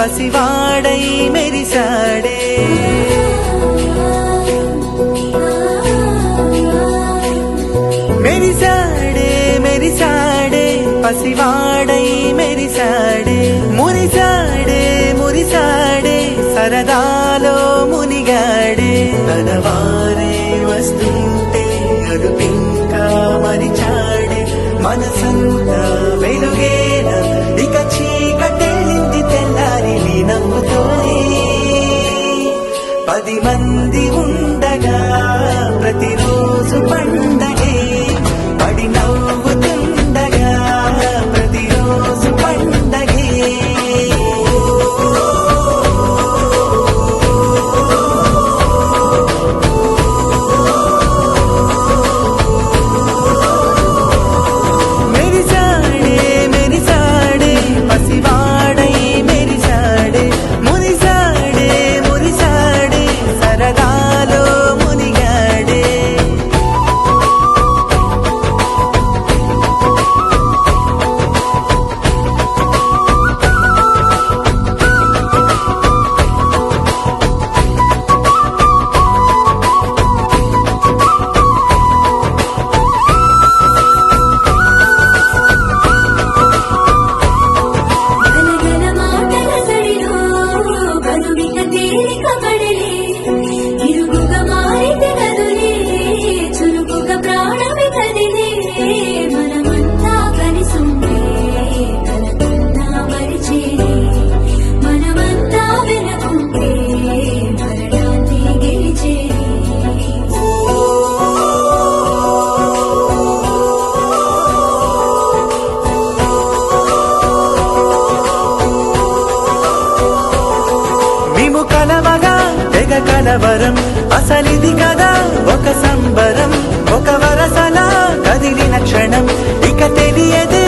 పసివాడై మెరిసాడే మెరిసాడే మెరిసాడే పసివాడై మెరిసాడే మురిసాడే మురిసాడే సరదాలో మునిగాడే తనవారే వస్తుంటే అరుపింకా మరిచాడే మనసంతా వెలుగేన ఇక చీకటెళ్ళింది తెల్లారి నవ్వుతోనే 10 మంది ఉండగా ప్రతిరోజు పండగే పడి నవ్వుతుండగా ప్రతిరోజు పండగే మెరిసాడే మెరిసాడే పసివాడై మెరిసాడే మురిసాడే మురిసాడే సరదాలో మునిగాడే గలగల మాటల సడిలో బరువిక తేలిక పడలే ఇరుగుగా మారితే కదులే చురుకుగా ప్రాణమి కదిలే మనమంతా కలిసుంటే కలకన్నా మరిచేలే మనమంతా వెనకుంటే మరణాన్ని గెలిచేలే మేము కలవగా తెగ కలవరం అసలిది కదా ఒక సంబరం ఒక వరసలా కదిలిన క్షణం ఇక తెలియదే